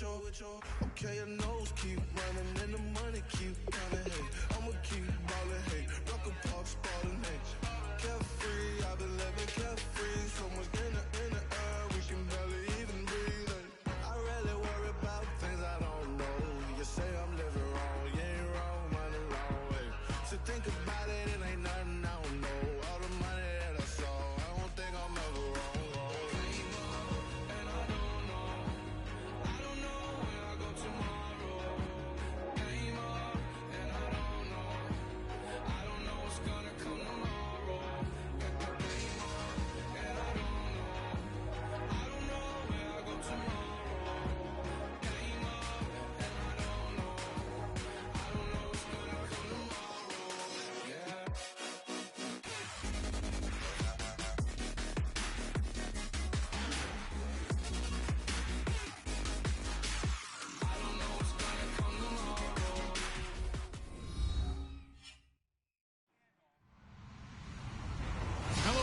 Okay, your nose keep running and the money keep coming. Hey, I'ma keep ballin'. Hey, rock a park spallin'. Hey, carefree, I've been living carefree. So much in the air, we can barely even breathe. Hey, I rarely worry about things I don't know. You say I'm living wrong, you ain't wrong, money long way. So think about it, it ain't nothing I don't know. All the money that I saw, I don't think I'm ever wrong.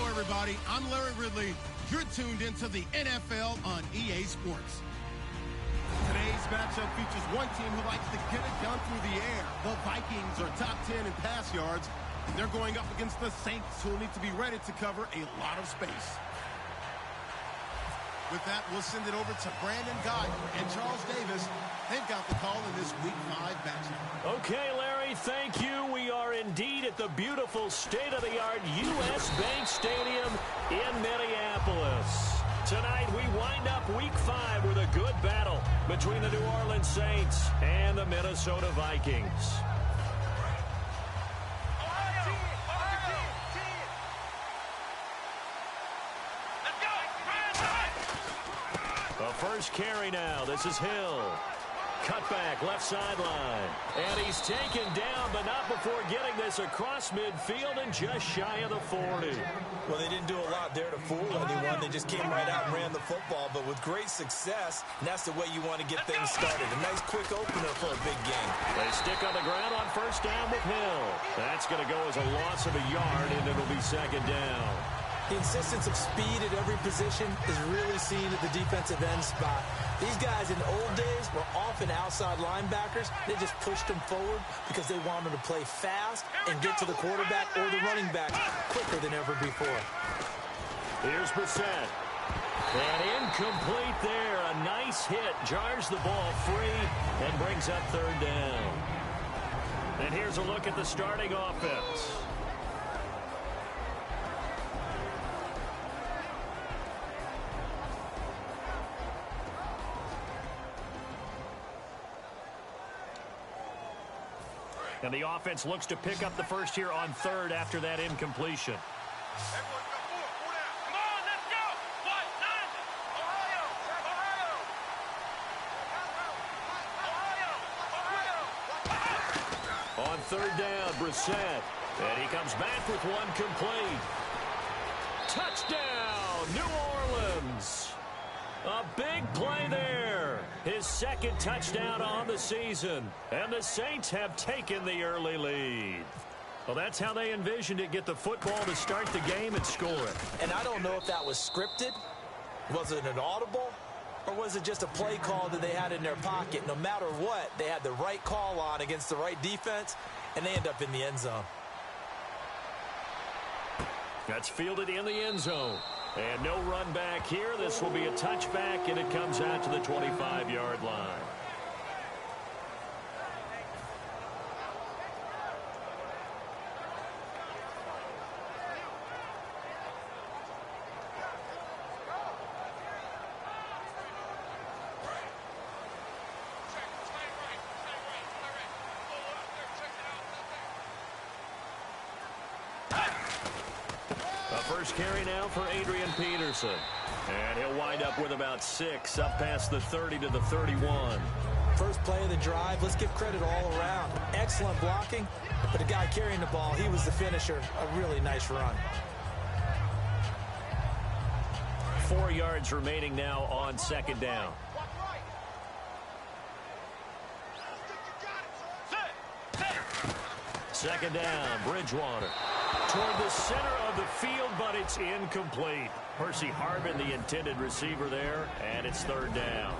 Everybody, I'm Larry Ridley. You're tuned into the NFL on EA Sports. Today's matchup features one team who likes to get it done through the air. The Vikings are top 10 in pass yards, and they're going up against the Saints, who will need to be ready to cover a lot of space. With that, we'll send it over to Brandon Guy and Charles Davis. They've got the call in this Week 5 matchup. Okay, Larry, thank you. We are indeed at the beautiful state-of-the-art U.S. Bank Stadium in Minneapolis. Tonight, we wind up Week 5 with a good battle between the New Orleans Saints and the Minnesota Vikings. First carry now. This is Hill. Cutback, left sideline. And he's taken down, but not before getting this across midfield and just shy of the 40. Well, they didn't do a lot there to fool anyone. They just came right out and ran the football, but with great success, and that's the way you want to get things started. A nice quick opener for a big game. They stick on the ground on first down with Hill. That's going to go as a loss of a yard, and it'll be second down. The insistence of speed at every position is really seen at the defensive end spot. These guys in the old days were often outside linebackers. They just pushed them forward because they wanted to play fast and get to the quarterback or the running back quicker than ever before. Here's Brissett. And incomplete there. A nice hit. Jars the ball free and brings up third down. And here's a look at the starting offense. And the offense looks to pick up the first here on third after that incompletion. On third down, Brissett. And he comes back with one complete. Touchdown, New Orleans. A big play there. His second touchdown on the season. And the Saints have taken the early lead. Well, that's how they envisioned it. Get the football to start the game and score it. And I don't know if that was scripted. Was it an audible? Or was it just a play call that they had in their pocket? No matter what, they had the right call on against the right defense, and they end up in the end zone. That's fielded in the end zone. And no run back here. This will be a touchback, and it comes out to the 25-yard line. First carry now for Adrian Peterson. And he'll wind up with about 6, up past the 30 to the 31. First play of the drive, let's give credit all around. Excellent blocking, but the guy carrying the ball, he was the finisher. A really nice run. 4 yards remaining now on second down. Second down, Bridgewater. Toward the center of the field, but it's incomplete. Percy Harvin, the intended receiver there, and it's third down.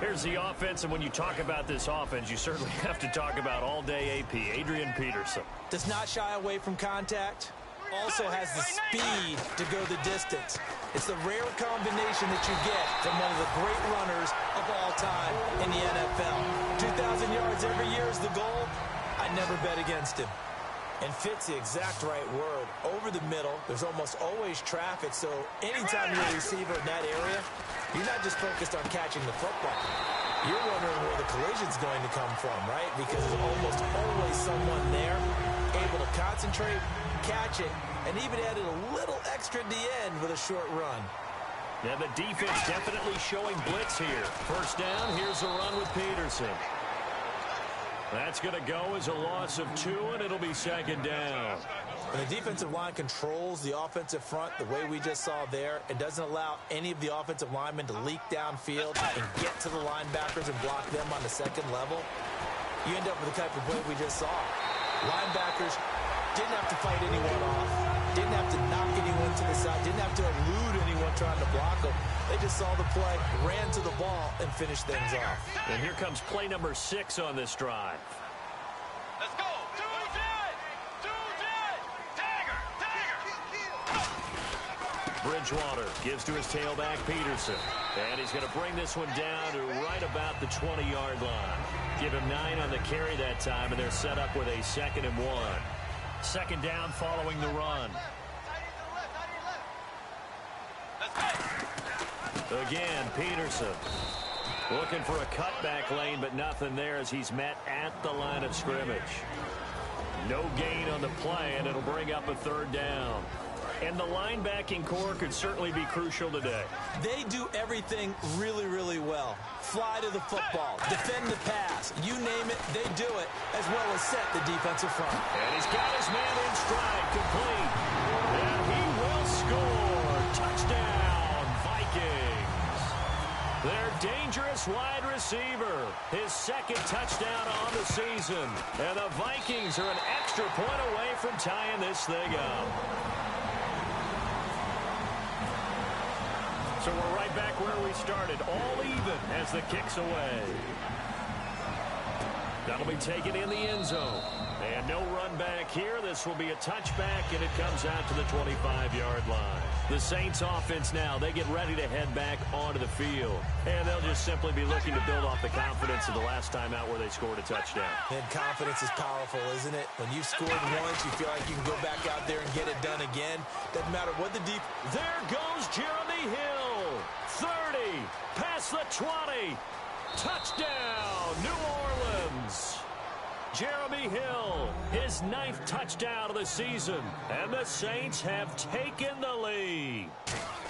Here's the offense, and when you talk about this offense, you certainly have to talk about all-day AP, Adrian Peterson. Does not shy away from contact. Also has the speed to go the distance. It's the rare combination that you get from one of the great runners of all time in the NFL. 2,000 yards every year is the goal. I never bet against him. And fits the exact right word. Over the middle, there's almost always traffic, so anytime you're a receiver in that area, you're not just focused on catching the football. You're wondering where the collision's going to come from, right? Because there's almost always someone there able to concentrate, catch it, and even added a little extra at the end with a short run. Yeah, the defense definitely showing blitz here. First down, here's a run with Peterson. That's going to go as a loss of 2, and it'll be second down. When the defensive line controls the offensive front the way we just saw there, it doesn't allow any of the offensive linemen to leak downfield and get to the linebackers and block them on the second level. You end up with the type of play we just saw. Linebackers didn't have to fight anyone off, didn't have to knock anyone to the side, didn't have to elude anyone trying to block them. They just saw the play, ran to the ball, and finished things off. And here comes play number 6 on this drive. Let's go. 2-10. 2-10. Tiger. Bridgewater gives to his tailback, Peterson. And he's going to bring this one down to right about the 20-yard line. Give him 9 on the carry that time, and they're set up with a 2nd and 1. Second down following the run. Again, Peterson looking for a cutback lane, but nothing there as he's met at the line of scrimmage. No gain on the play, and it'll bring up a 3rd down. And the linebacking core could certainly be crucial today. They do everything really, really well. Fly to the football, defend the pass, you name it, they do it, as well as set the defensive front. And he's got his man in stride, complete. And he will score. Touchdown, Vikings. Their dangerous wide receiver, his 2nd touchdown on the season. And the Vikings are an extra point away from tying this thing up. So we're right back where we started, all even as the kick's away. That'll be taken in the end zone. And no run back here. This will be a touchback, and it comes out to the 25-yard line. The Saints offense now, they get ready to head back onto the field. And they'll just simply be looking to build off the confidence of the last time out where they scored a touchdown. And confidence is powerful, isn't it? When you've scored once, you feel like you can go back out there and get it done again. Doesn't matter what the deep. There goes Jeremy Hill. 30, past the 20. Touchdown, New Orleans. Jeremy Hill, his 9th touchdown of the season. And the Saints have taken the lead.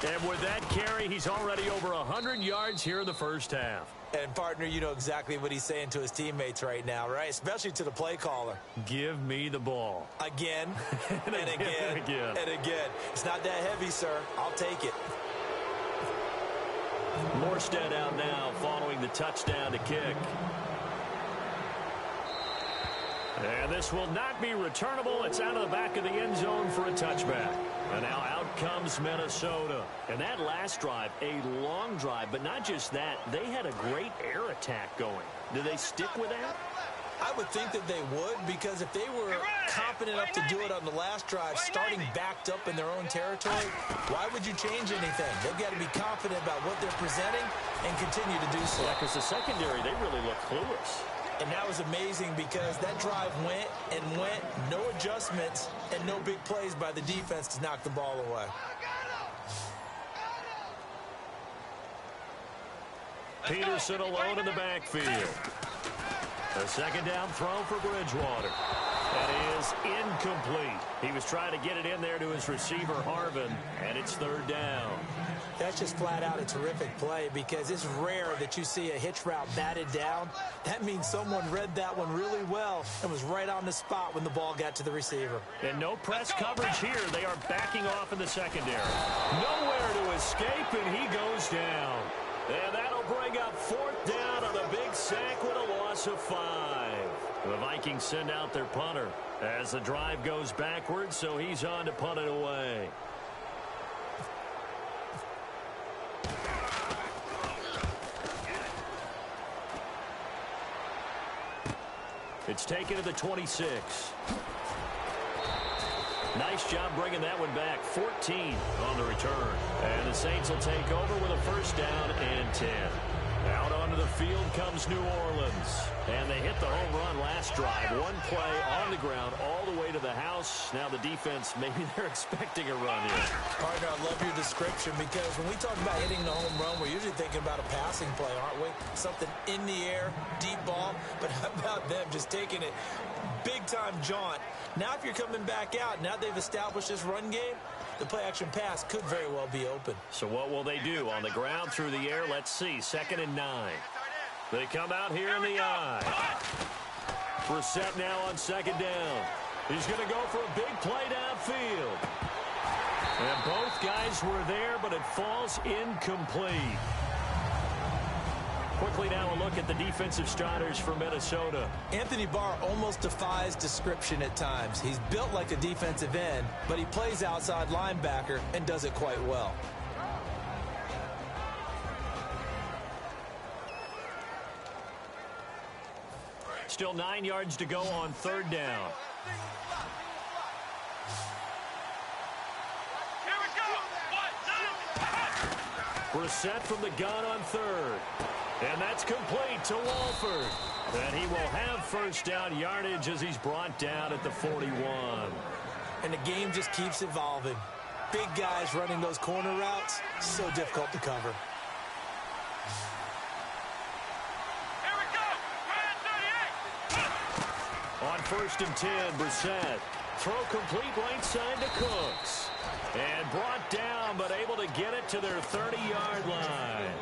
And with that carry, he's already over 100 yards here in the first half. And, partner, you know exactly what he's saying to his teammates right now, right? Especially to the play caller. Give me the ball. Again, and again, and again. and again. It's not that heavy, sir. I'll take it. Morstead out now following the touchdown to kick. And this will not be returnable. It's out of the back of the end zone for a touchback. And now out comes Minnesota. And that last drive, a long drive, but not just that. They had a great air attack going. Do they stick with that? I would think that they would, because if they were confident enough to do it on the last drive, starting backed up in their own territory, why would you change anything? They've got to be confident about what they're presenting and continue to do so. Yeah, because the secondary, they really look clueless. And that was amazing because that drive went and went, no adjustments, and no big plays by the defense to knock the ball away. Peterson alone in the backfield. A 2nd down throw for Bridgewater. That is incomplete. He was trying to get it in there to his receiver, Harvin, and it's 3rd down. That's just flat out a terrific play because it's rare that you see a hitch route batted down. That means someone read that one really well and was right on the spot when the ball got to the receiver. And no press coverage here. They are backing off in the secondary. Nowhere to escape, and he goes down. And that'll bring up 4th down on a big sack with a loss of 5. The Vikings send out their punter as the drive goes backwards, so he's on to punt it away. It's taken to the 26. Nice job bringing that one back. 14 on the return. And the Saints will take over with a first down and 10. Out onto the field comes New Orleans. And they hit the home run last drive. One play on the ground all the way to the house. Now the defense, maybe they're expecting a run here. Partner, I love your description because when we talk about hitting the home run, we're usually thinking about a passing play, aren't we? Something in the air, deep ball. But how about them just taking it big-time jaunt? Now if you're coming back out, now they've established this run game, the play-action pass could very well be open. So what will they do? On the ground, through the air, let's see. 2nd and 9. They come out here in the eye. Brissett now on 2nd down. He's going to go for a big play downfield. And both guys were there, but it falls incomplete. Quickly now a look at the defensive starters for Minnesota. Anthony Barr almost defies description at times. He's built like a defensive end, but he plays outside linebacker and does it quite well. Still 9 yards to go on 3rd down. Here we go. Brissett from the gun on 3rd. And that's complete to Wolford. And he will have first down yardage as he's brought down at the 41. And the game just keeps evolving. Big guys running those corner routes, so difficult to cover. Here we go. Right at 38. On 1st and 10, Brissett. Throw complete right side to Cooks. And brought down, but able to get it to their 30-yard line.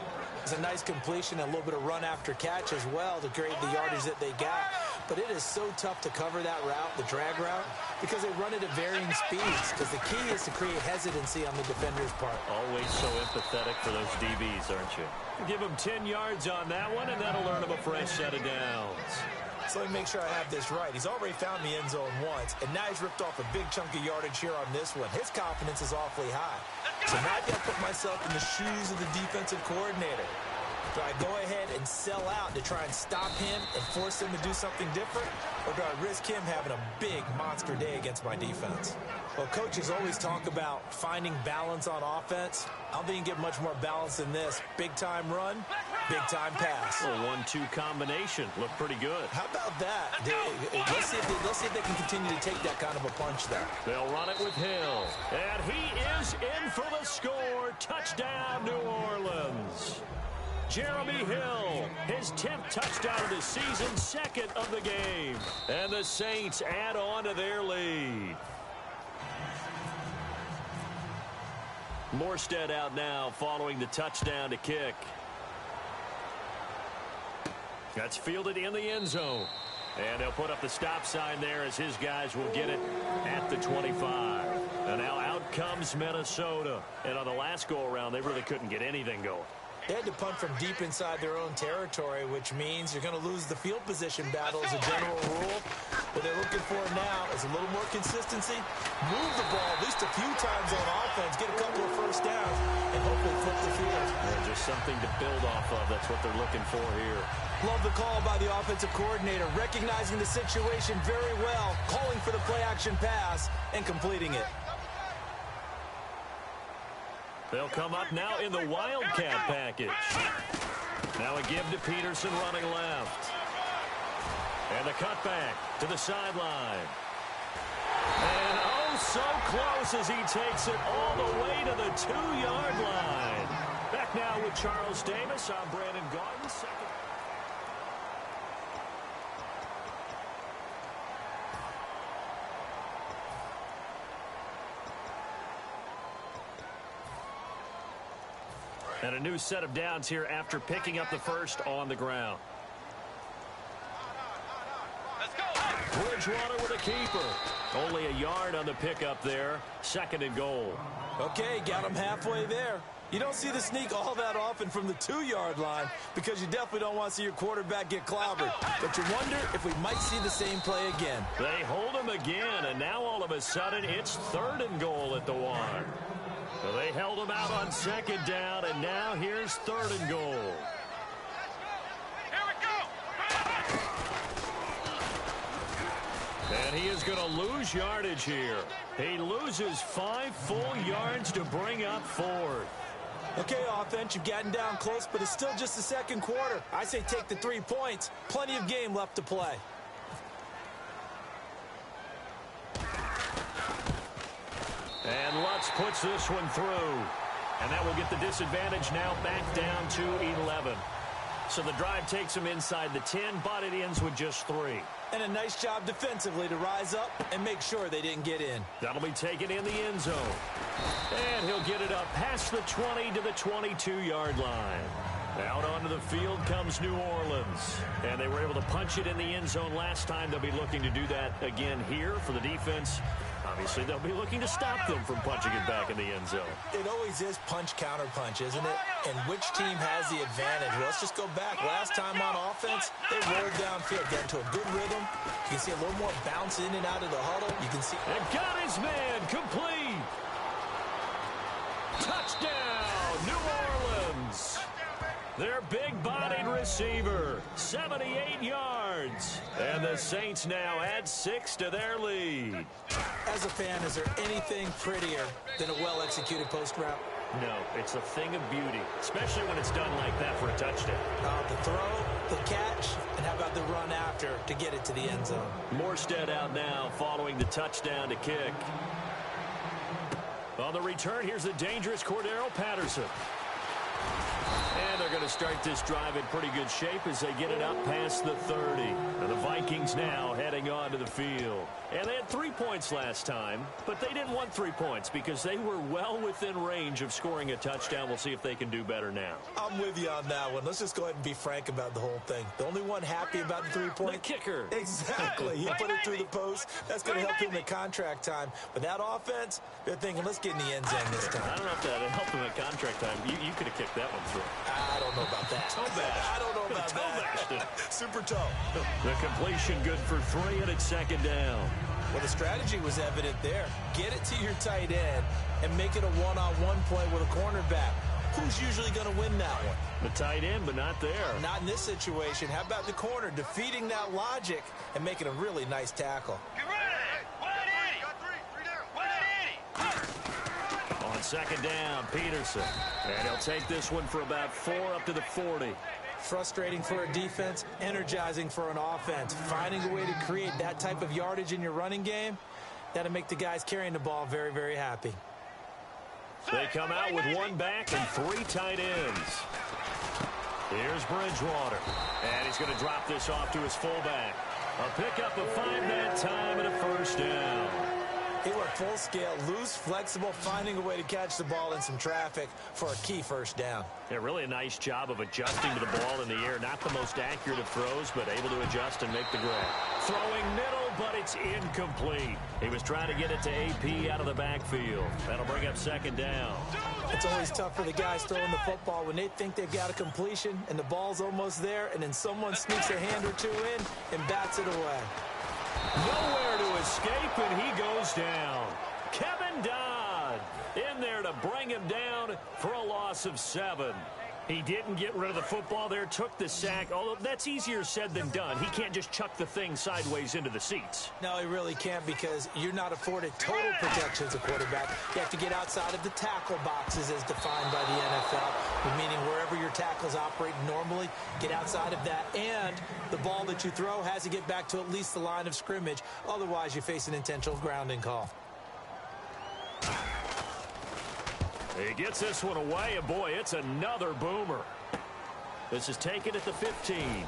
It's a nice completion and a little bit of run after catch as well to create the yardage that they got. But it is so tough to cover that route, the drag route, because they run it at varying speeds. Because the key is to create hesitancy on the defender's part. Always so empathetic for those DBs, aren't you? Give them 10 yards on that one, and that'll earn them a fresh set of downs. So let me make sure I have this right. He's already found the end zone once, and now he's ripped off a big chunk of yardage here on this one. His confidence is awfully high. So now I've got to put myself in the shoes of the defensive coordinator. Do I go ahead and sell out to try and stop him and force him to do something different? Or do I risk him having a big monster day against my defense? Well, coaches always talk about finding balance on offense. I don't think you can get much more balance than this. Big-time run, big-time pass. A 1-2 combination. Looked pretty good. How about that? Let's see if they can continue to take that kind of a punch there. They'll run it with Hill. And he is in for the score. Touchdown, New Orleans. Jeremy Hill, his 10th touchdown of the season, 2nd of the game. And the Saints add on to their lead. Morstead out now following the touchdown to kick. That's fielded in the end zone. And they'll put up the stop sign there as his guys will get it at the 25. And now out comes Minnesota. And on the last go-around, they really couldn't get anything going. They had to punt from deep inside their own territory, which means you're going to lose the field position battle as a general rule. What they're looking for now is a little more consistency, move the ball at least a few times on offense, get a couple of first downs, and hopefully flip the field. Yeah, just something to build off of. That's what they're looking for here. Love the call by the offensive coordinator, recognizing the situation very well, calling for the play-action pass, and completing it. They'll come up now in the Wildcat package. Now a give to Peterson running left. And the cutback to the sideline. And oh, so close as he takes it all the way to the 2-yard line. Back now with Charles Davis. I'm Brandon Gaudin. Second. And a new set of downs here after picking up the first on the ground. Let's go. Bridgewater with a keeper. Only a yard on the pickup there. 2nd and goal. Okay, got him halfway there. You don't see the sneak all that often from the 2-yard line because you definitely don't want to see your quarterback get clobbered. But you wonder if we might see the same play again. They hold him again, and now all of a sudden it's 3rd and goal at the 1. So they held him out on 2nd down, and now here's 3rd and goal. Here we go. And he is going to lose yardage here. He loses 5 full yards to bring up 4th. Okay, offense, you've gotten down close, but it's still just the second quarter. I say take the 3 points. Plenty of game left to play. And Lutz puts this one through. And that will get the disadvantage now back down to 11. So the drive takes him inside the 10, but it ends with just 3. And a nice job defensively to rise up and make sure they didn't get in. That'll be taken in the end zone. And he'll get it up past the 20 to the 22-yard line. Out onto the field comes New Orleans. And they were able to punch it in the end zone last time. They'll be looking to do that again here for the defense. Obviously, they'll be looking to stop them from punching it back in the end zone. It always is punch-counter-punch, isn't it? And which team has the advantage? Well, let's just go back. Last time on offense, they rolled downfield, got into a good rhythm. You can see a little more bounce in and out of the huddle. You can see... And got his man complete. Touchdown, New Orleans. Their big-bodied receiver, 78 yards. And the Saints now add 6 to their lead. As a fan, is there anything prettier than a well-executed post route? No, it's a thing of beauty, especially when it's done like that for a touchdown. The throw, the catch, and how about the run after to get it to the end zone? Morstead out now following the touchdown to kick. On the return, here's the dangerous Cordero Patterson. And they're going to start this drive in pretty good shape as they get it up past the 30. And the Vikings now heading on to the field. And they had 3 points last time, but they didn't want 3 points because they were well within range of scoring a touchdown. We'll see if they can do better now. I'm with you on that one. Let's just go ahead and be frank about the whole thing. The only one happy about the 3 point? The kicker. Exactly. He put it through the post. That's going to help him in contract time. But that offense, they're thinking, let's get in the end zone this time. I don't know if that helped him in contract time. You could have kicked that one through. I don't know about that. Toe bash. I don't know about that. Super toe. The completion good for 3, and it's second down. Well, the strategy was evident there. Get it to your tight end and make it a one-on-one play with a cornerback. Who's usually going to win that one? The tight end, but not there. Not in this situation. How about the corner defeating that logic and making a really nice tackle? Get ready! 180! On second down, Peterson. And he'll take this one for about 4 up to the 40. Frustrating for a defense, energizing for an offense. Finding a way to create that type of yardage in your running game, that'll make the guys carrying the ball very, very happy. They come out with 1 back and 3 tight ends. Here's Bridgewater. And he's going to drop this off to his fullback. A pickup of 5 that time and a first down. He went full scale, loose, flexible, finding a way to catch the ball in some traffic for a key first down. Yeah, really a nice job of adjusting to the ball in the air. Not the most accurate of throws, but able to adjust and make the grab. Throwing middle, but it's incomplete. He was trying to get it to AP out of the backfield. That'll bring up second down. It's always tough for the guys throwing the football when they think they've got a completion and the ball's almost there, and then someone sneaks a hand or two in and bats it away. Nowhere to escape, and he goes down. Kevin Dodd in there to bring him down for a loss of 7. He didn't get rid of the football there, took the sack, although that's easier said than done. He can't just chuck the thing sideways into the seats. No, he really can't because you're not afforded total protection as a quarterback. You have to get outside of the tackle boxes as defined by the NFL, meaning wherever your tackles operate normally, get outside of that. And the ball that you throw has to get back to at least the line of scrimmage. Otherwise, you face an intentional grounding call. He gets this one away, and boy, it's another boomer. This is taken at the 15.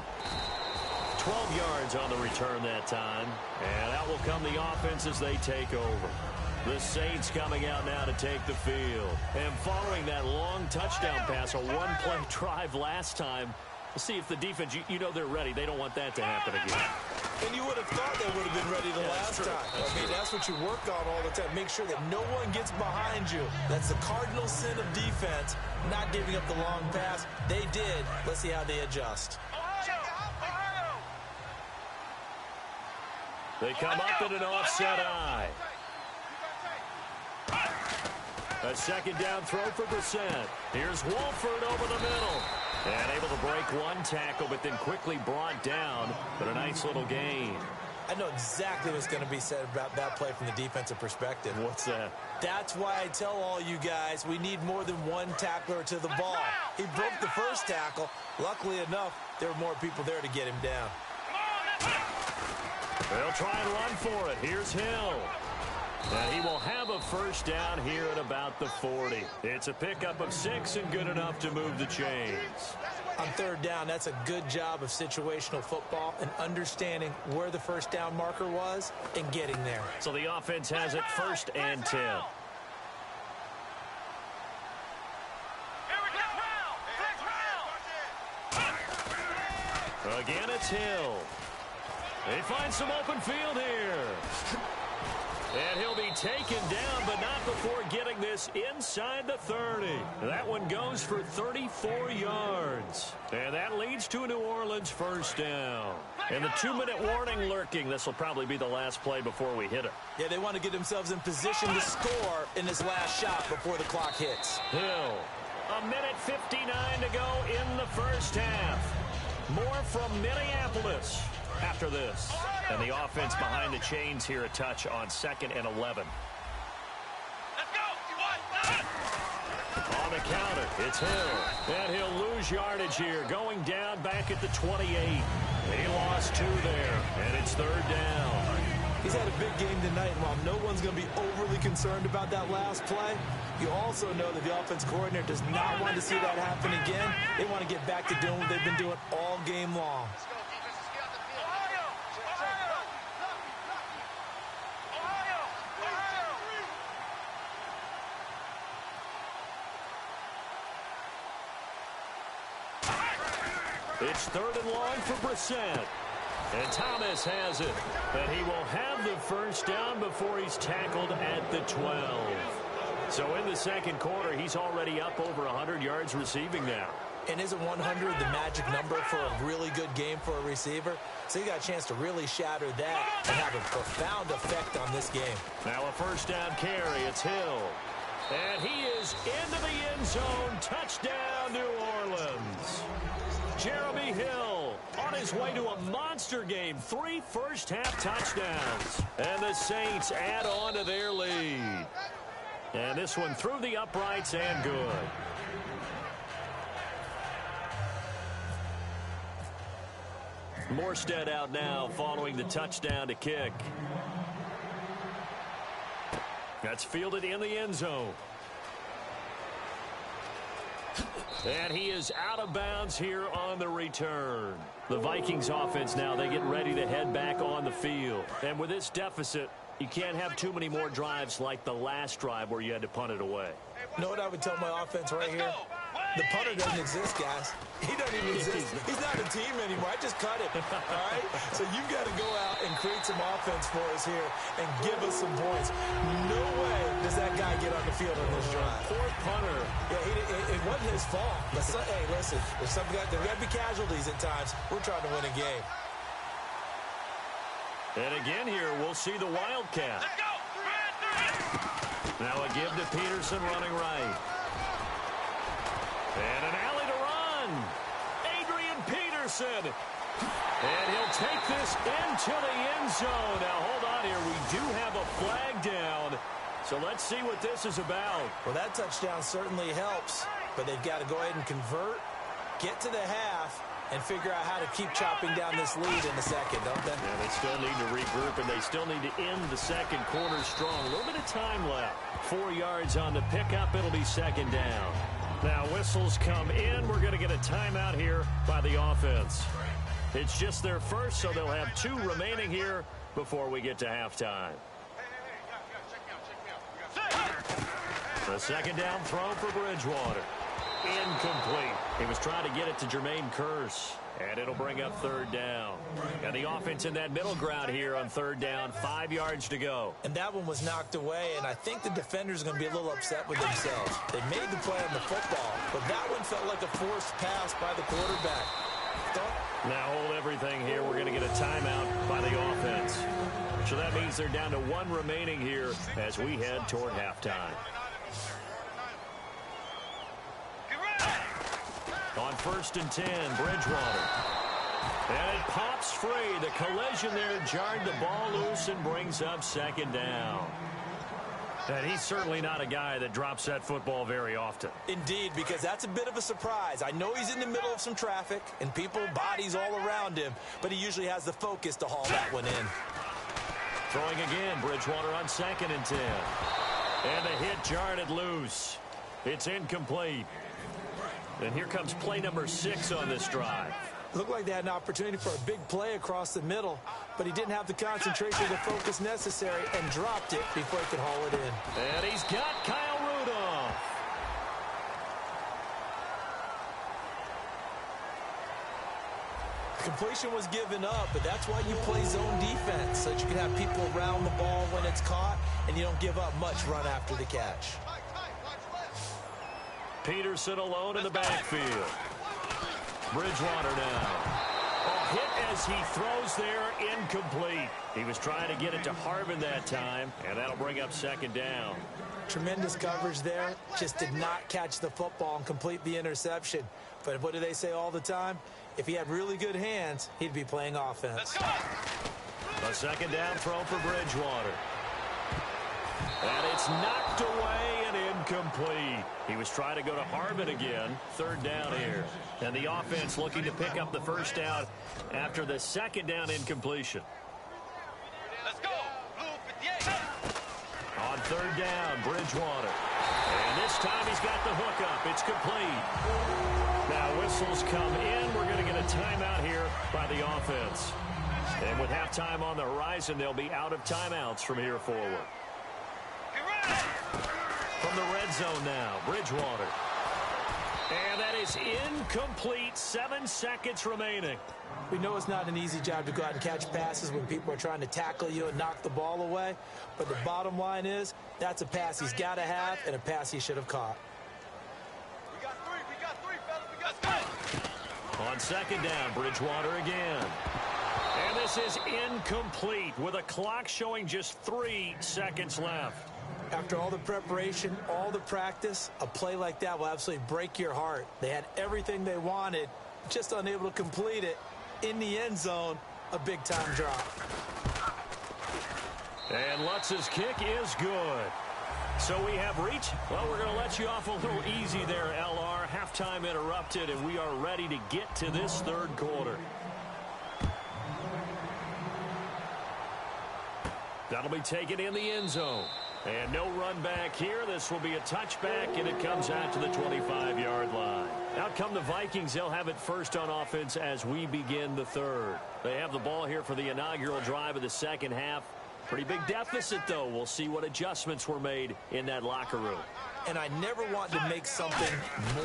12 yards on the return that time. And out will come the offense as they take over. The Saints coming out now to take the field. And following that long touchdown pass, a one-play drive last time, we'll see if the defense, you know they're ready. They don't want that to happen again. And you would have thought they would have been ready the last time. That's what you work on all the time. Make sure that no one gets behind you. That's the cardinal sin of defense, not giving up the long pass. They did. Let's see how they adjust. They come up in an offset eye. A second down throw for Brissett. Here's Wolford over the middle. And able to break one tackle, but then quickly brought down. But a nice little gain. I know exactly what's going to be said about that play from the defensive perspective. What's that? That's why I tell all you guys we need more than one tackler to the ball. He broke the first tackle. Luckily enough, there were more people there to get him down. They'll try and run for it. Here's Hill. And he will have a first down here at about the 40. It's a pickup of 6 and good enough to move the chains. On third down, that's a good job of situational football and understanding where the first down marker was and getting there. So the offense has it 1st and 10. Again, it's Hill. They find some open field here. And he'll be taken down, but not before getting this inside the 30. That one goes for 34 yards. And that leads to a New Orleans first down. And the 2-minute warning lurking. This will probably be the last play before we hit it. Yeah, they want to get themselves in position to score in this last shot before the clock hits. Hill. 1:59 to go in the first half. More from Minneapolis after this. And the offense behind the chains here, a touch on 2nd and 11. Let's go. On the counter, it's Hill. And he'll lose yardage here, going down back at the 28. He lost 2 there, and it's 3rd down. He's had a big game tonight, and while no one's going to be overly concerned about that last play, you also know that the offense coordinator does not want to see that happen again. They want to get back to doing what they've been doing all game long. It's 3rd and long for Brissett. And Thomas has it. And he will have the first down before he's tackled at the 12. So in the second quarter, he's already up over 100 yards receiving now. And isn't 100 the magic number for a really good game for a receiver? So he got a chance to really shatter that and have a profound effect on this game. Now a first down carry. It's Hill. And he is into the end zone. Touchdown, New Orleans. Jeremy Hill on his way to a monster game. 3 first-half touchdowns. And the Saints add on to their lead. And this one through the uprights and good. Morstead out now following the touchdown to kick. That's fielded in the end zone. And he is out of bounds here on the return. The Vikings offense now, they get ready to head back on the field. And with this deficit, you can't have too many more drives like the last drive where you had to punt it away. You know what I would tell my offense right here? The punter doesn't exist, guys. He doesn't even exist. He's not a team anymore. I just cut him, all right? So you've got to go out and create some offense for us here and give us some points. No way does that guy get on the field on this drive. Poor punter. Yeah, it wasn't his fault. But hey, listen, there's got to be casualties at times. We're trying to win a game. And again here, we'll see the Wildcat. Let's go. Now a give to Peterson running right. And an alley to run. Adrian Peterson. And he'll take this into the end zone. Now hold on here. We do have a flag down. So let's see what this is about. Well, that touchdown certainly helps. But they've got to go ahead and convert, get to the half, and figure out how to keep chopping down this lead in the second, don't they? Yeah, they still need to regroup, and they still need to end the second quarter strong. A little bit of time left. 4 yards on the pickup. It'll be 2nd down. Now whistles come in. We're going to get a timeout here by the offense. It's just their first, so they'll have 2 remaining here before we get to halftime. The 2nd down throw for Bridgewater. Incomplete. He was trying to get it to Jermaine Kearse. And it'll bring up 3rd down. And the offense in that middle ground here on 3rd down. 5 yards to go. And that one was knocked away, and I think the defenders are going to be a little upset with themselves. They made the play on the football, but that one felt like a forced pass by the quarterback. Now hold everything here. We're going to get a timeout by the offense. So that means they're down to 1 remaining here as we head toward halftime. On 1st and 10, Bridgewater. And it pops free. The collision there jarred the ball loose and brings up second down. And he's certainly not a guy that drops that football very often. Indeed, because that's a bit of a surprise. I know he's in the middle of some traffic and people, bodies all around him, but he usually has the focus to haul that one in. Throwing again, Bridgewater on 2nd and 10. And the hit jarred it loose. It's incomplete. And here comes play number 6 on this drive. Looked like they had an opportunity for a big play across the middle, but he didn't have the concentration or the focus necessary and dropped it before he could haul it in. And he's got Kyle Rudolph. Completion was given up, but that's why you play zone defense, so that you can have people around the ball when it's caught, and you don't give up much run after the catch. Peterson alone in the backfield. Bridgewater now. Oh, hit as he throws there, incomplete. He was trying to get it to Harvin that time, and that'll bring up second down. Tremendous coverage there. Just did not catch the football and complete the interception. But what do they say all the time? If he had really good hands, he'd be playing offense. A second down throw for Bridgewater. And it's knocked away and incomplete. He was trying to go to Harvin again. Third down here. And the offense looking to pick up the first down after the second down incompletion. Let's go. Blue 58. On third down, Bridgewater. And this time he's got the hook up. It's complete. Now whistles come in. We're going to get a timeout here by the offense. And with halftime on the horizon, they'll be out of timeouts from here forward. From the red zone now, Bridgewater. And that is incomplete. 7 seconds remaining. We know it's not an easy job to go out and catch passes when people are trying to tackle you and knock the ball away. But the bottom line is, that's a pass he's got to have and a pass he should have caught. We got three, fellas. We got three. On second down, Bridgewater again. And this is incomplete with a clock showing just 3 seconds left. After all the preparation, all the practice, a play like that will absolutely break your heart. They had everything they wanted, just unable to complete it. In the end zone, a big-time drop. And Lutz's kick is good. So we have reached, well, we're going to let you off a little easy there, LR. Halftime interrupted, and we are ready to get to this third quarter. That'll be taken in the end zone. And no run back here. This will be a touchback, and it comes out to the 25-yard line. Out come the Vikings. They'll have it first on offense as we begin the third. They have the ball here for the inaugural drive of the second half. Pretty big deficit, though. We'll see what adjustments were made in that locker room. And I never want to make something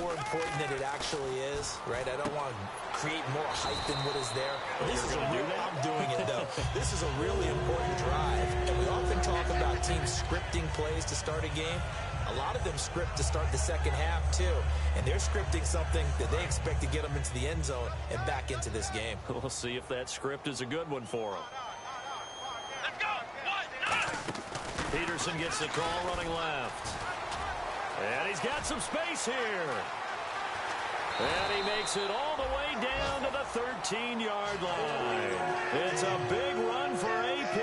more important than it actually is, right? I don't want to create more hype than what is there. This is I'm doing it, though. This is a really important drive. And we often talk about teams scripting plays to start a game. A lot of them script to start the second half, too. And they're scripting something that they expect to get them into the end zone and back into this game. We'll see if that script is a good one for them. Let's go. Peterson gets the call running left. And he's got some space here. And he makes it all the way down to the 13-yard line. It's a big run for AP.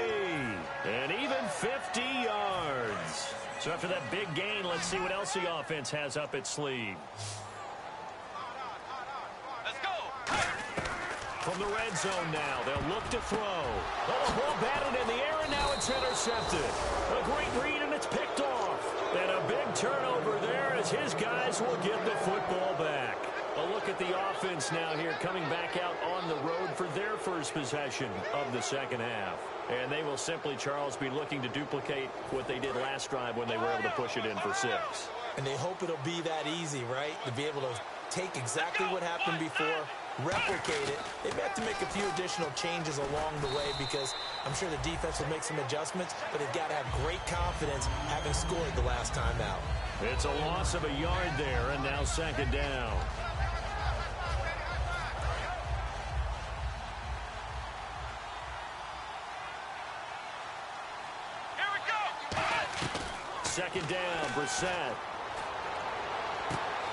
And even 50 yards. So after that big gain, let's see what else the offense has up its sleeve. Let's go. From the red zone now, they'll look to throw. Oh, the ball batted in the air, and now it's intercepted. A great read, and it's picked off. And a big turnover there as his guys will get the football back. A look at the offense now here, coming back out on the road for their first possession of the second half. And they will simply, Charles, be looking to duplicate what they did last drive when they were able to push it in for 6. And they hope it'll be that easy, right? To be able to take exactly what happened before, replicate it. They may have to make a few additional changes along the way because I'm sure the defense will make some adjustments, but they've got to have great confidence having scored the last time out. It's a loss of a yard there, and now second down. Here we go. Second down, Brissett.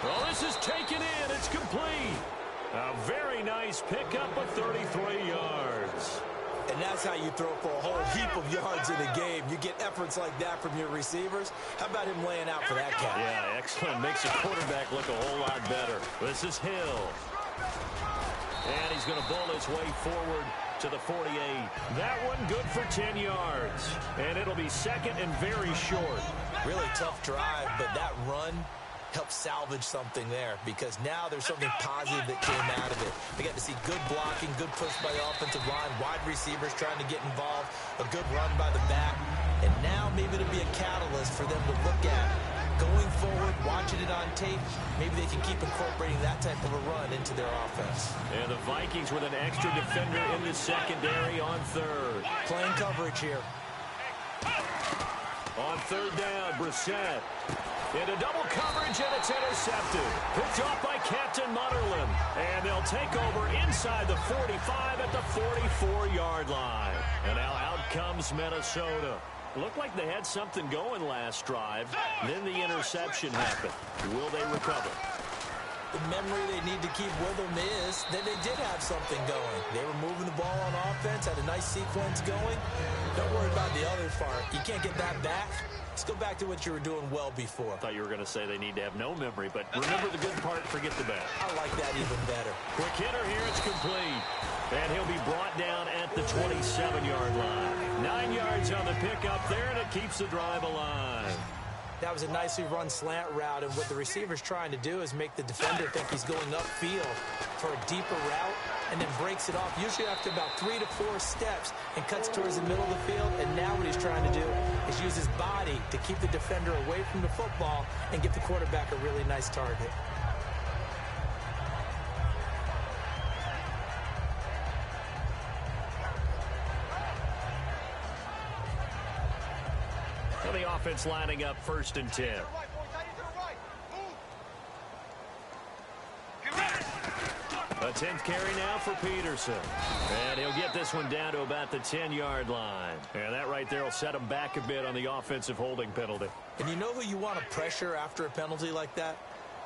Well, this is taken in. It's complete. A very nice pickup of 33 yards. And that's how you throw for a whole heap of yards in a game. You get efforts like that from your receivers. How about him laying out for that catch? Yeah, excellent. Makes the quarterback look a whole lot better. This is Hill. And he's going to bowl his way forward to the 48. That one good for 10 yards. And it'll be second and very short. Really tough drive, but that run helped salvage something there, because now there's something positive that came out of it. We got to see good blocking, good push by the offensive line, wide receivers trying to get involved, a good run by the back, and now maybe it'll be a catalyst for them to look at going forward, watching it on tape. Maybe they can keep incorporating that type of a run into their offense. And the Vikings with an extra defender in the secondary on third. Playing coverage here. On third down, Brissett. Into double coverage, and it's intercepted. Picked off by Captain Mutterland. And they'll take over inside the 45 at the 44-yard line. And now out comes Minnesota. Looked like they had something going last drive. Then the interception happened. Will they recover? The memory they need to keep with them is that they did have something going. They were moving the ball on offense, had a nice sequence going. Don't worry about the other part. You can't get that back. Let's go back to what you were doing well before. I thought you were going to say they need to have no memory, but remember the good part, forget the bad. I like that even better. Quick hitter here, it's complete. And he'll be brought down at the 27-yard line. 9 yards on the pickup there, and it keeps the drive alive. That was a nicely run slant route, and what the receiver's trying to do is make the defender think he's going upfield for a deeper route, and then breaks it off, usually after about 3 to 4 steps, and cuts towards the middle of the field. And now what he's trying to do is use his body to keep the defender away from the football and give the quarterback a really nice target. The offense lining up 1st and 10. A 10th carry now for Peterson. And he'll get this one down to about the 10-yard line. And that right there will set him back a bit on the offensive holding penalty. And you know who you want to pressure after a penalty like that?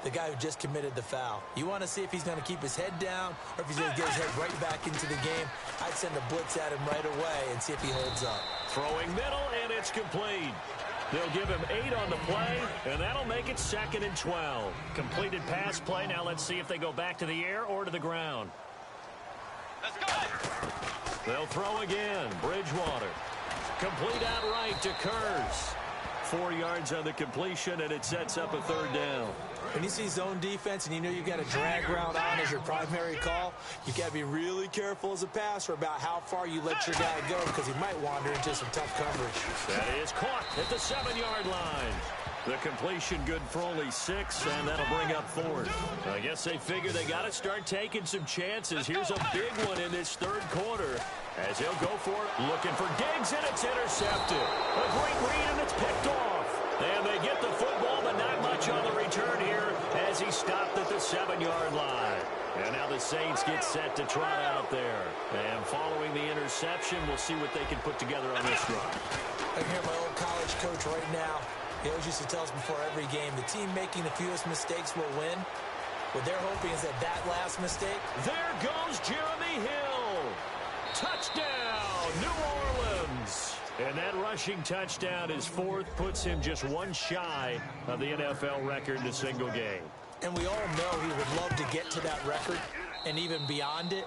The guy who just committed the foul. You want to see if he's going to keep his head down or if he's going to get his head right back into the game. I'd send a blitz at him right away and see if he holds up. Throwing middle, and it's complete. They'll give him 8 on the play, and that'll make it 2nd and 12. Completed pass play. Now let's see if they go back to the air or to the ground. Let's go. They'll throw again. Bridgewater. Complete outright to Kurz. 4 yards on the completion, and it sets up a 3rd down. When you see zone defense and you know you've got a drag route on as your primary call, you've got to be really careful as a passer about how far you let your guy go, because he might wander into some tough coverage. That is caught at the 7-yard line. The completion good for only 6, and that'll bring up 4th. I guess they figure they got to start taking some chances. Here's a big one in this 3rd quarter as he'll go for it. Looking for Diggs, and it's intercepted. A great read, and it's picked off. And they get the football, but not much on the return here as he stopped at the 7-yard line. And now the Saints get set to try out there. And following the interception, we'll see what they can put together on this drive. I can hear my old college coach right now. He always used to tell us before every game, the team making the fewest mistakes will win. What they're hoping is that last mistake. There goes Jeremy Hill. Touchdown, New Orleans. And that rushing touchdown is 4th, puts him just 1 shy of the NFL record in a single game. And we all know he would love to get to that record and even beyond it.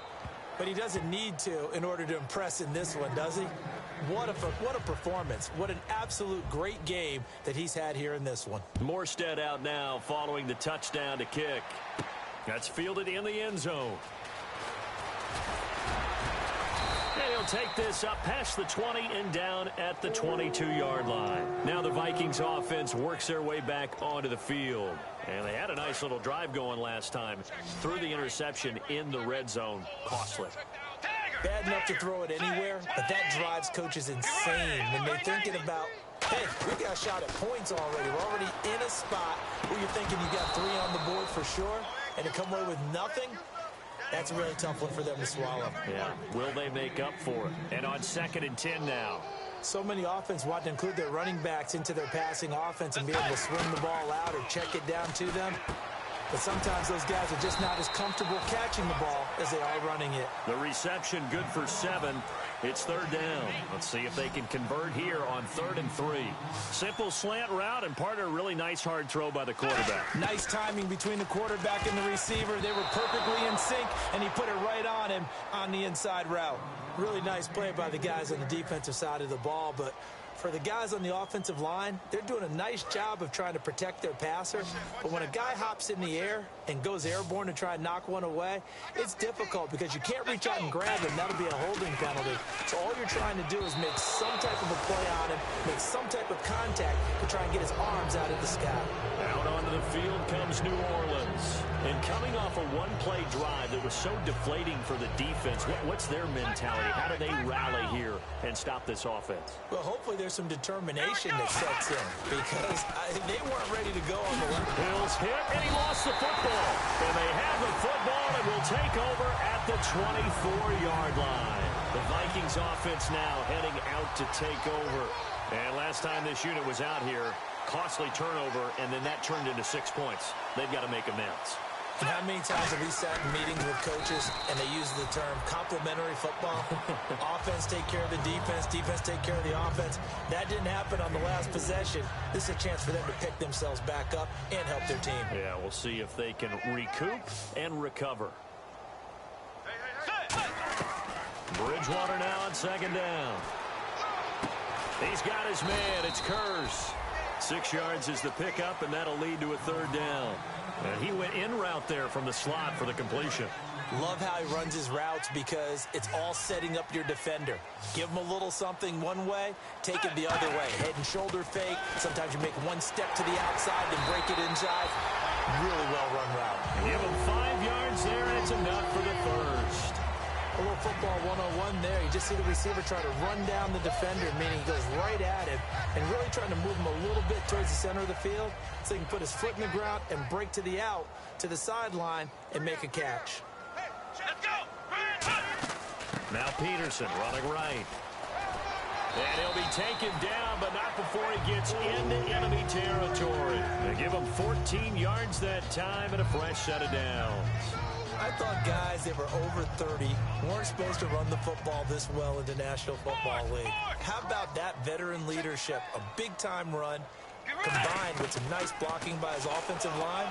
But he doesn't need to in order to impress in this one, does he? What a performance. What an absolute great game that he's had here in this one. Morstead out now following the touchdown to kick. That's fielded in the end zone. And he'll take this up past the 20 and down at the 22-yard line. Now the Vikings offense works their way back onto the field. And they had a nice little drive going last time. Threw the interception in the red zone. Costly. Bad enough to throw it anywhere, but that drives coaches insane when they're thinking about, hey, we got a shot at points already. We're already in a spot where you're thinking you got 3 on the board for sure, and to come away with nothing, that's a really tough one for them to swallow. Yeah, will they make up for it? And on 2nd and 10 now. So many offense want to include their running backs into their passing offense and be able to swing the ball out or check it down to them. But sometimes those guys are just not as comfortable catching the ball as they are running it. The reception good for 7. It's third down. Let's see if they can convert here on 3rd and 3. Simple slant route, and part of a really nice hard throw by the quarterback. Nice timing between the quarterback and the receiver. They were perfectly in sync, and he put it right on him on the inside route. Really nice play by the guys on the defensive side of the ball, but for the guys on the offensive line, they're doing a nice job of trying to protect their passer. But when a guy hops in the air and goes airborne to try and knock one away, it's difficult because you can't reach out and grab him. That'll be a holding penalty. So all you're trying to do is make some type of a play on him, make some type of contact to try and get his arms out of the sky. Out onto the field comes New Orleans. And coming off a one-play drive that was so deflating for the defense, what's their mentality? How do they rally here and stop this offense? Well, hopefully there's some determination that sets in because they weren't ready to go on the left. Bills hit, and he lost the football. And they have the football and will take over at the 24-yard line. The Vikings offense now heading out to take over. And last time this unit was out here, costly turnover, and then that turned into 6 points. They've got to make amends. And how many times have we sat in meetings with coaches and they use the term complementary football? Offense take care of the defense, defense take care of the offense. That didn't happen on the last possession. This is a chance for them to pick themselves back up and help their team. Yeah, we'll see if they can recoup and recover. Bridgewater now on 2nd down. He's got his man. It's Kurz. 6 yards is the pickup, and that'll lead to a 3rd down. And he went in route there from the slot for the completion. Love how he runs his routes because it's all setting up your defender. Give him a little something one way, take it the other way. Head and shoulder fake. Sometimes you make one step to the outside, then break it inside. Really well-run route. Give him 5 yards there, and it's enough for the first. A little football 101 there. You just see the receiver try to run down the defender, meaning he goes right at him and really trying to move him a little bit towards the center of the field so he can put his foot in the ground and break to the out, to the sideline, and make a catch. Now Peterson running right. And he'll be taken down, but not before he gets into enemy territory. They give him 14 yards that time and a fresh set of downs. I thought guys that were over 30 weren't supposed to run the football this well in the National Football League. How about that veteran leadership? A big-time run combined with some nice blocking by his offensive line,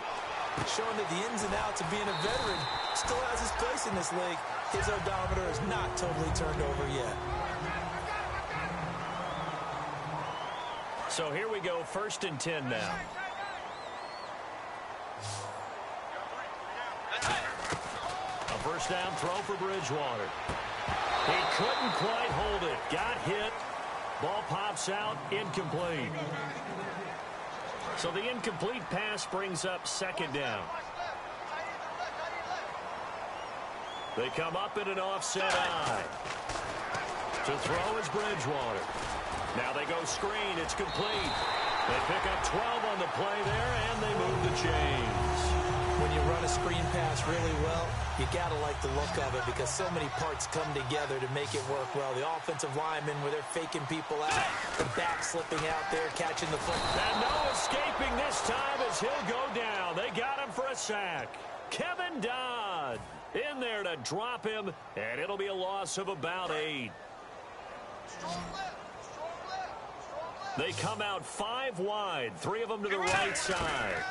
showing that the ins and outs of being a veteran still has his place in this league. His odometer is not totally turned over yet. So here we go, 1st and 10 now. A first down throw for Bridgewater. He couldn't quite hold it. Got hit. Ball pops out. Incomplete. So the incomplete pass brings up 2nd down. They come up in an offset eye. To throw is Bridgewater. Now they go screen. It's complete. They pick up 12 on the play there, and they move the chains. When you run a screen pass really well, you got to like the look of it because so many parts come together to make it work well. The offensive linemen, where they're faking people out, the back slipping out there, catching the foot. And no escaping this time as he'll go down. They got him for a sack. Kevin Dodd in there to drop him, and it'll be a loss of about 8. They come out 5 wide, 3 of them to the right side.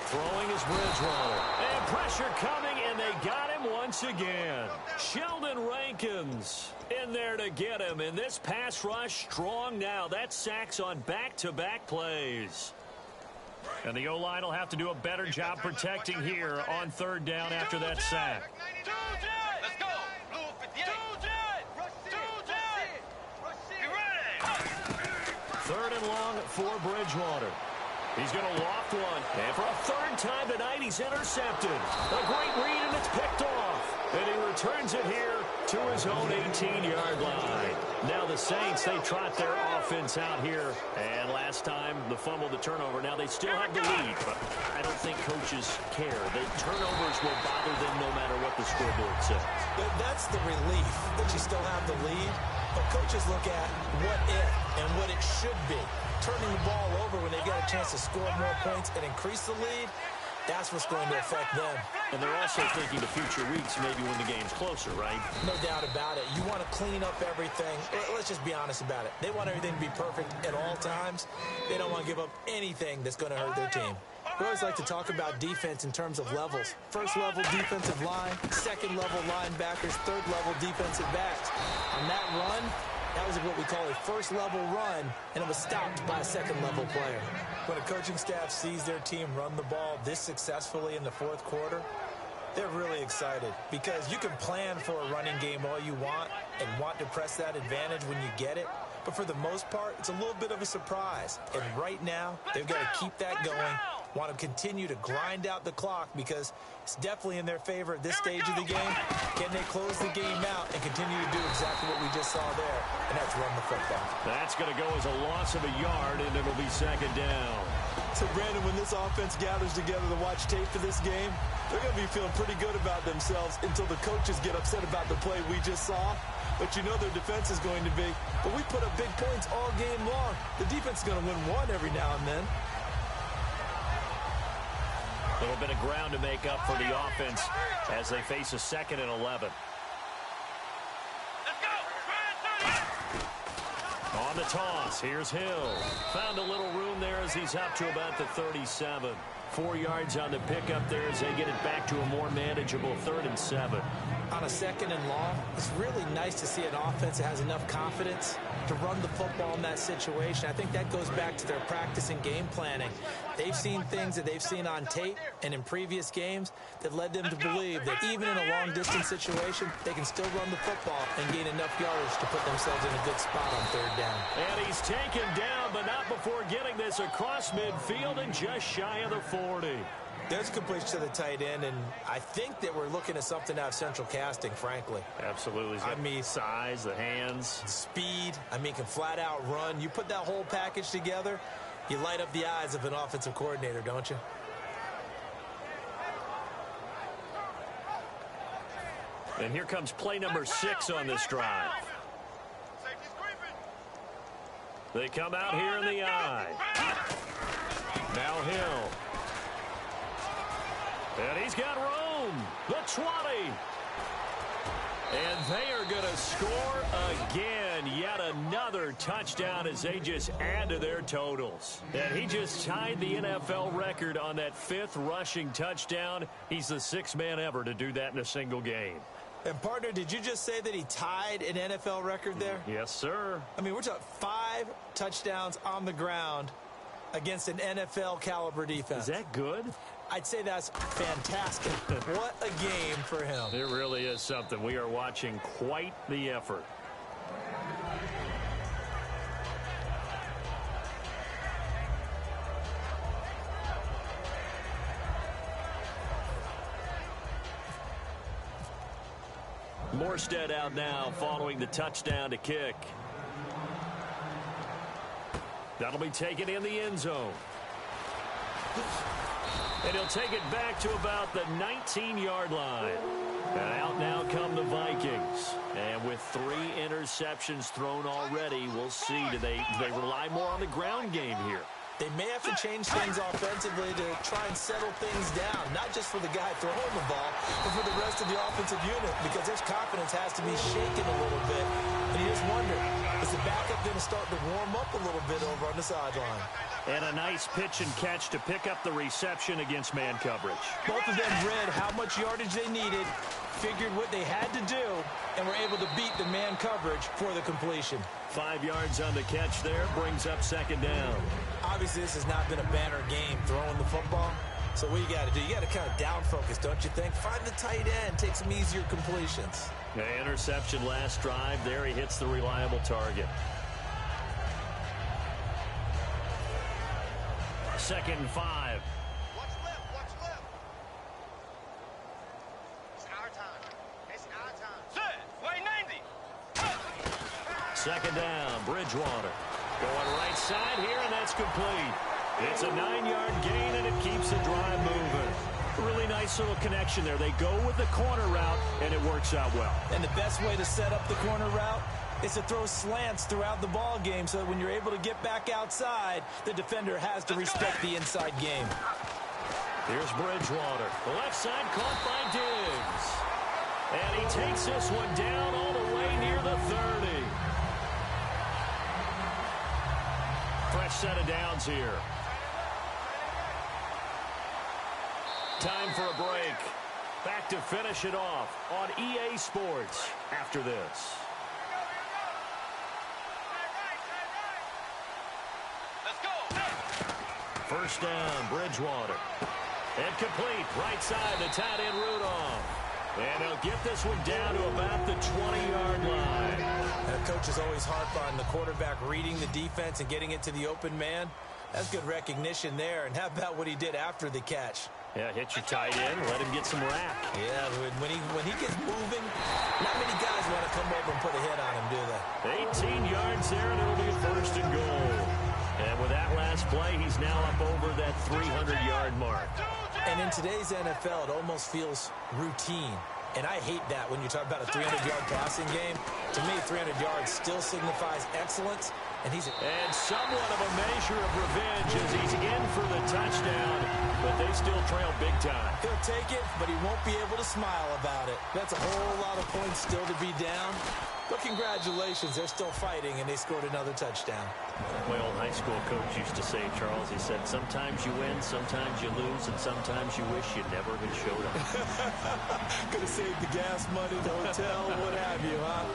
Throwing is Bridgewater. And pressure coming, and they got him once again. Sheldon Rankins in there to get him. And this pass rush strong now. That's sacks on back-to-back plays. And the O-line will have to do a better job protecting here on 3rd down after that sack. Let's go. Blue 58. 3rd and long for Bridgewater. He's going to loft one. And for a 3rd time tonight, he's intercepted. A great read, and it's picked off. And he returns it here to his own 18-yard line. Now the Saints, they trot their offense out here. And last time, the fumble, the turnover. Now they still have the lead, but I don't think coaches care. The turnovers will bother them no matter what the scoreboard says. That's the relief that you still have the lead. But coaches look at what if and what it should be. Turning the ball over when they get a chance to score more points and increase the lead, That's what's going to affect them. And they're also thinking the future weeks, maybe when the game's closer, right? No doubt about it. You want to clean up everything. Let's just be honest about it. They want everything to be perfect at all times. They don't want to give up anything that's going to hurt their team. We always like to talk about defense in terms of levels. First level defensive line, second level linebackers, third level defensive backs. On that run, that was what we call a first level run, and it was stopped by a second level player. When a coaching staff sees their team run the ball this successfully in the fourth quarter, they're really excited because you can plan for a running game all you want and want to press that advantage when you get it. But for the most part, it's a little bit of a surprise. And right now, they've got to keep that going, want to continue to grind out the clock because it's definitely in their favor at this stage of the game. Can they close the game out and continue to do exactly what we just saw there? And that's run the football. That's going to go as a loss of a yard, and it'll be second down. So, Brandon, when this offense gathers together to watch tape for this game, they're going to be feeling pretty good about themselves until the coaches get upset about the play we just saw. But you know their defense is going to be. But we put up big points all game long. The defense is going to win one every now and then. A little bit of ground to make up for the offense as they face a 2nd and 11. On the toss, here's Hill. Found a little room there as he's up to about the 37. 4 yards on the pickup there as they get it back to a more manageable 3rd and 7. On a 2nd and long, it's really nice to see an offense that has enough confidence to run the football in that situation. I think that goes back to their practice and game planning. They've seen things that they've seen on tape and in previous games that led them to believe that even in a long-distance situation, they can still run the football and gain enough yardage to put themselves in a good spot on 3rd down. And he's taken down, but not before getting this across midfield and just shy of the 40. There's a completion to the tight end, and I think that we're looking at something out of central casting, frankly. Absolutely. I mean, size, the hands. Speed. I mean, can flat out run. You put that whole package together, you light up the eyes of an offensive coordinator, don't you? And here comes play number 6 on this drive. They come out here in the eye. Now Hill. And he's got room. The 20. And they are going to score again. Yet another touchdown as they just add to their totals. And he just tied the NFL record on that 5th rushing touchdown. He's the 6th man ever to do that in a single game. And, partner, did you just say that he tied an NFL record there? Yes, sir. I mean, we're talking 5 touchdowns on the ground against an NFL-caliber defense. Is that good? I'd say that's fantastic. What a game for him. It really is something. We are watching quite the effort. Morstead out now following the touchdown to kick. That'll be taken in the end zone. And he'll take it back to about the 19-yard line. And out now come the Vikings. And with 3 interceptions thrown already, we'll see. Do they rely more on the ground game here? They may have to change things offensively to try and settle things down, not just for the guy throwing the ball, but for the rest of the offensive unit, because his confidence has to be shaken a little bit. And you just wonder, is the backup going to start to warm up a little bit over on the sideline? And a nice pitch and catch to pick up the reception against man coverage. Both of them read how much yardage they needed, figured what they had to do, and were able to beat the man coverage for the completion. 5 yards on the catch there, brings up 2nd down. Obviously, this has not been a banner game throwing the football. So what you got to do, you got to kind of down focus, don't you think? Find the tight end, take some easier completions. Interception last drive. There he hits the reliable target. 2nd and 5. Watch left. It's our time. Set. Way 90. 2nd down, Bridgewater. Going right side here, and that's complete. It's a 9-yard gain, and it keeps the drive moving. Really nice little connection there. They go with the corner route, and it works out well. And the best way to set up the corner route is to throw slants throughout the ball game so that when you're able to get back outside, the defender has to respect the inside game. Here's Bridgewater. The left side caught by Diggs. And he takes this one down all the way near the 30. Fresh set of downs here. Time for a break. Back to finish it off on EA Sports after this. Let's go. First down, Bridgewater. And complete. Right side, the tight end Rudolph. And they'll get this one down to about the 20-yard line. And coach is always harp on the quarterback reading the defense and getting it to the open man. That's good recognition there. And how about what he did after the catch? Yeah, hit your tight end, let him get some rack. Yeah, when he gets moving, not many guys want to come over and put a hit on him, do they? 18 yards there, and it'll be a first and goal. And with that last play, he's now up over that 300-yard mark. And in today's NFL, it almost feels routine. And I hate that when you talk about a 300-yard passing game. To me, 300 yards still signifies excellence. And somewhat of a measure of revenge as he's in for the touchdown, but they still trail big time. He'll take it, but he won't be able to smile about it. That's a whole lot of points still to be down. But congratulations, they're still fighting, and they scored another touchdown. My old high school coach used to say, Charles, he said, sometimes you win, sometimes you lose, and sometimes you wish you never had showed up. Could have saved the gas money, the hotel, what have you, huh?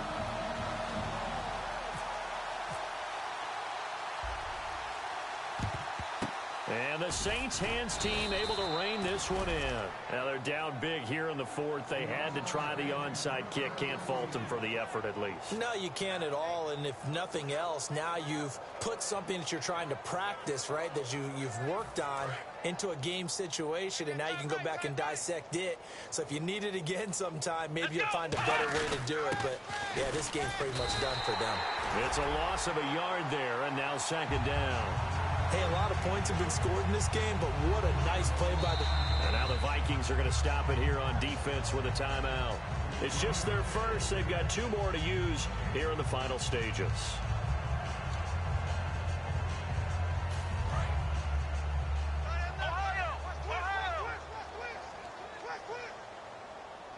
And the Saints hands team able to rein this one in. Now they're down big here in the fourth. They had to try the onside kick. Can't fault them for the effort at least. No, you can't at all. And if nothing else, now you've put something that you're trying to practice, right, that you've worked on into a game situation, and now you can go back and dissect it. So if you need it again sometime, maybe you'll find a better way to do it. But, yeah, this game's pretty much done for them. It's a loss of a yard there, and now second down. Hey, a lot of points have been scored in this game, but what a nice play by the... And now the Vikings are going to stop it here on defense with a timeout. It's just their first. They've got two more to use here in the final stages.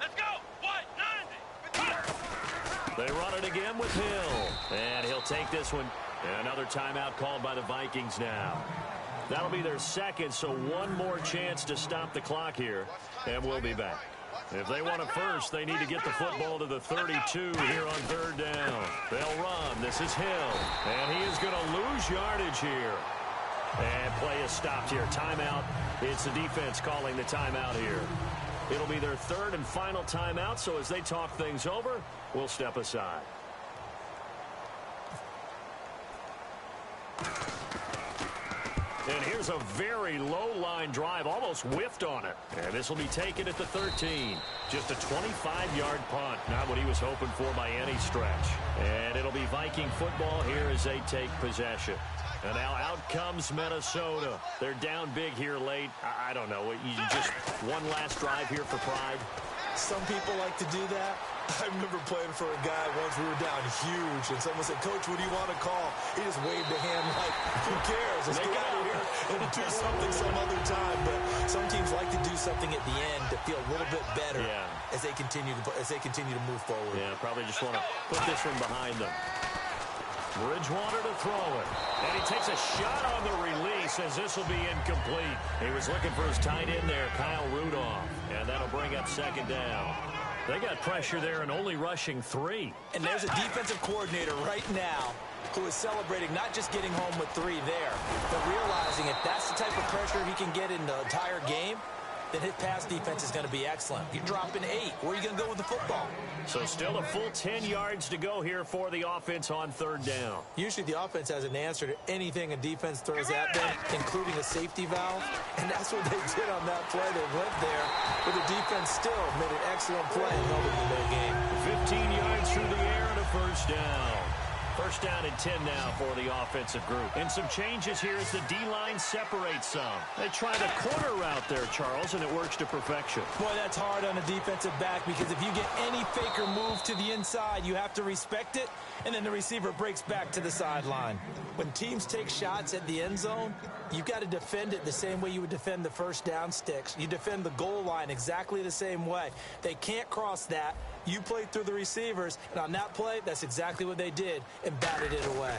Let's go. 190. They run it again with Hill. And he'll take this one. Another timeout called by the Vikings now. That'll be their second, so one more chance to stop the clock here, and we'll be back. If they want it first, they need to get the football to the 32 here on third down. They'll run. This is Hill, and he is going to lose yardage here. And play is stopped here. Timeout. It's the defense calling the timeout here. It'll be their third and final timeout, so as they talk things over, we'll step aside. And here's a very low-line drive, almost whiffed on it. And this will be taken at the 13. Just a 25-yard punt, not what he was hoping for by any stretch. And it'll be Viking football here as they take possession. And now out comes Minnesota. They're down big here late. I don't know. You just one last drive here for pride. Some people like to do that. I remember playing for a guy once. We were down huge, and someone said, Coach, what do you want to call? He just waved a hand like, who cares? Let's get out of here and do something some other time. But some teams like to do something at the end to feel a little bit better as they continue to move forward. Yeah, probably just want to put this one behind them. Bridgewater to throw it. And he takes a shot on the release as this will be incomplete. He was looking for his tight end there, Kyle Rudolph. And that'll bring up second down. They got pressure there and only rushing 3. And there's a defensive coordinator right now who is celebrating not just getting home with 3 there, but realizing if that's the type of pressure he can get in the entire game, then his pass defense is going to be excellent. You're dropping 8. Where are you going to go with the football? So still a full 10 yards to go here for the offense on third down. Usually the offense has an answer to anything a defense throws at them, including a safety valve. And that's what they did on that play. They went there, but the defense still made an excellent play and held it in their game. 15 yards through the air and a first down. First down and 10 now for the offensive group. And some changes here as the D-line separates some. They try the corner route there, Charles, and it works to perfection. Boy, that's hard on a defensive back because if you get any fake or move to the inside, you have to respect it, and then the receiver breaks back to the sideline. When teams take shots at the end zone, you've got to defend it the same way you would defend the first down sticks. You defend the goal line exactly the same way. They can't cross that. You play through the receivers, and on that play, that's exactly what they did and batted it away.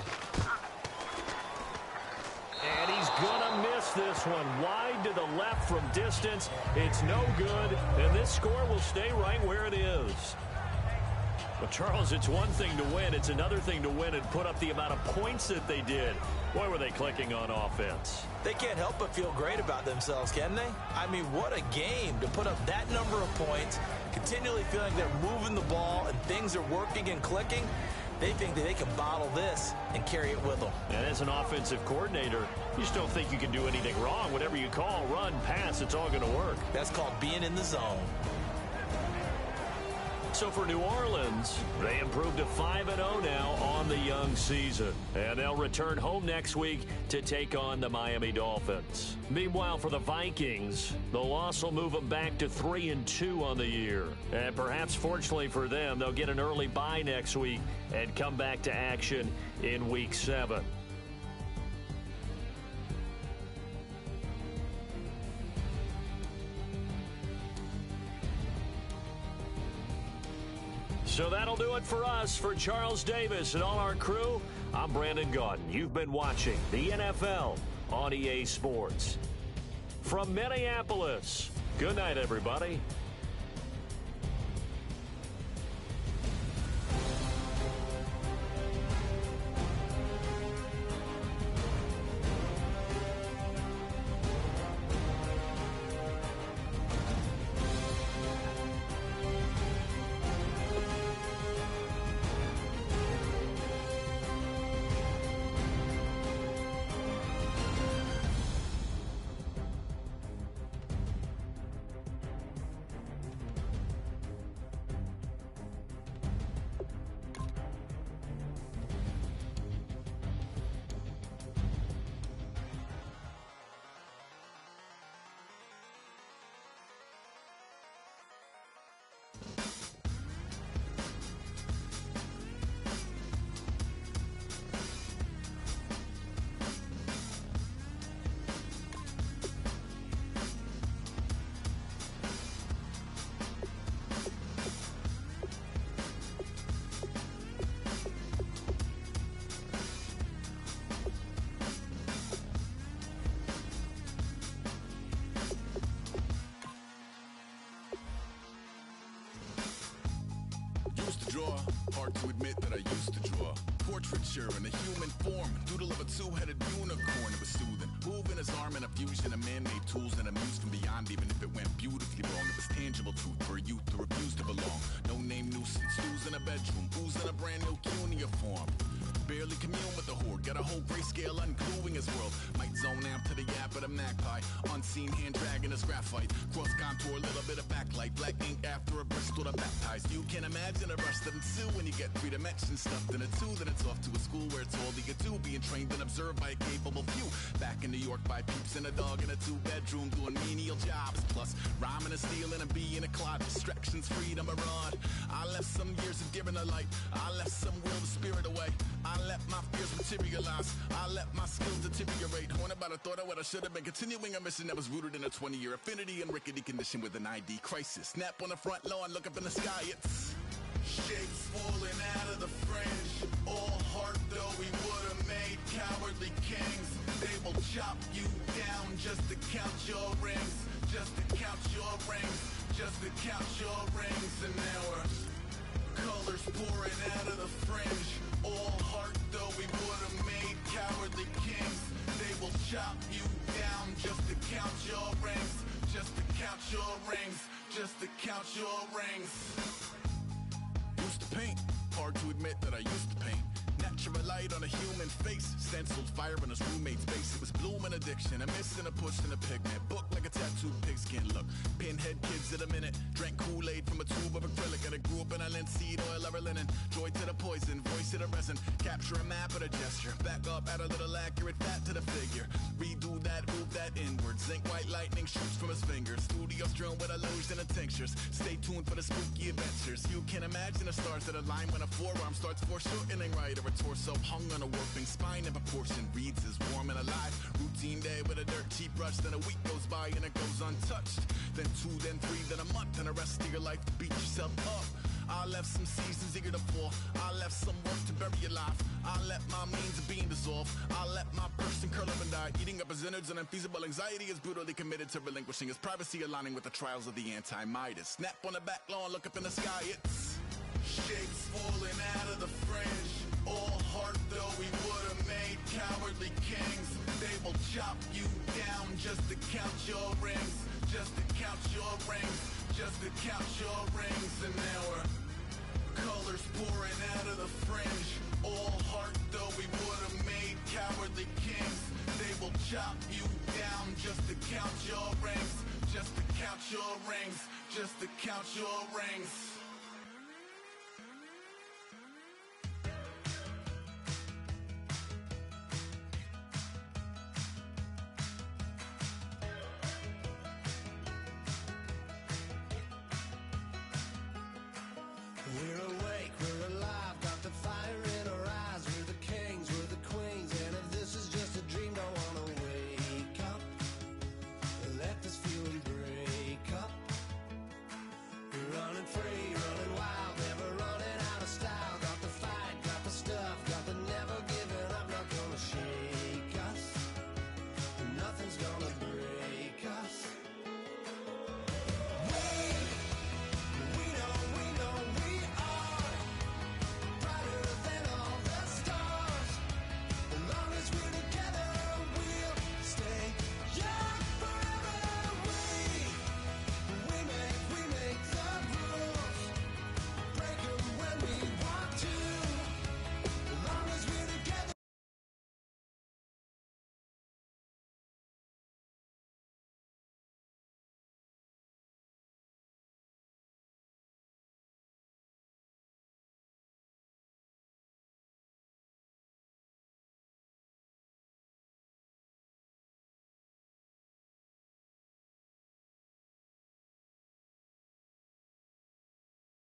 And he's going to miss this one. Wide to the left from distance. It's no good, and this score will stay right where it is. Well, Charles, it's one thing to win. It's another thing to win and put up the amount of points that they did. Boy, were they clicking on offense. They can't help but feel great about themselves, can they? I mean, what a game to put up that number of points, continually feeling they're moving the ball and things are working and clicking. They think that they can bottle this and carry it with them. And as an offensive coordinator, you just don't think you can do anything wrong. Whatever you call, run, pass, it's all going to work. That's called being in the zone. So for New Orleans, they improved to 5-0 now on the young season. And they'll return home next week to take on the Miami Dolphins. Meanwhile, for the Vikings, the loss will move them back to 3-2 on the year. And perhaps fortunately for them, they'll get an early bye next week and come back to action in Week 7. So that'll do it for us. For Charles Davis and all our crew, I'm Brandon Gaudin. You've been watching the NFL on EA Sports. From Minneapolis, good night, everybody. Hard to admit that I used to draw. Portraiture in a human form. Doodle of a two-headed unicorn. It was soothing. Moving his arm in a fusion of man-made tools and a muse from beyond. Even if it went beautifully wrong, it was tangible truth for a youth who refused to belong. No-name nuisance. Stews in a bedroom. Booze in a brand new cuneiform. Barely commune with the horde. Got a whole grayscale ungluing his world. Might zone out to the yap of the magpie. Unseen hand dragging his graphite. Cross contour, a little bit of backlight. Black ink after a Bristol to baptize. You can imagine a rush that ensue when you get 3 dimensions stuffed in a 2. Then it's off to a school where it's all you get to. Being trained and observed by a capable few. Back in New York by peeps and a dog in a 2-bedroom doing menial jobs. Plus rhyming and stealing and being a clod. Distractions, freedom, a rod. I left some years of giving a light. I left some will the spirit away. I let my fears materialize. I let my skills deteriorate. Horn about a thought of what I should have been. Continuing a mission that was rooted in a 20-year affinity and rickety condition with an ID crisis. Snap on the front lawn, look up in the sky. It's shapes falling out of the fringe. All heart though we would have made cowardly kings. They will chop you down just to count your rings. Just to count your rings. Just to count your rings. And now we're colors pouring out of the fringe. All heart though we would have made cowardly kings. They will chop you down just to count your rings. Just to count your rings. Just to count your rings. Used to paint. Hard to admit that I used to paint. Natural light on a human face. Stenciled fire in his roommate's face. It was blooming addiction. A miss and a push and a pigment. Book like a tattooed pigskin look. Pinhead kids in a minute. Drank Kool-Aid from a tube of acrylic. And I grew up in when I lint seed oil over linen. Joy to the poison, voice to the resin. Capture a map of a gesture. Back up, add a little accurate fat to the figure. Redo that, move that inward. Zinc white lightning shoots from his fingers. Studio strewn with illusion and tinctures. Stay tuned for the spooky adventures. You can imagine the stars that align when a forearm starts foreshortening right, or a torso hung on a warping spine in proportion. Reads as warm and alive. Routine day with a dirt cheap brush. Then a week goes by and it goes untouched. Then 2, then 3, then a month, and the rest of your life to beat yourself up. I left some seasons eager to fall. I left some work to bury your life. I let my means of being dissolve. I let my person curl up and die. Eating up his innards and unfeasible anxiety is brutally committed to relinquishing his privacy, aligning with the trials of the anti-Midas. Snap on the back lawn, look up in the sky, it's shapes falling out of the fringe. All heart though we would have made cowardly kings. They will chop you down just to count your rings. Just to count your rings. Just to count your rings. And there were colors pouring out of the fringe. All heart though we would have made cowardly kings. They will chop you down just to count your rings. Just to count your rings. Just to count your rings.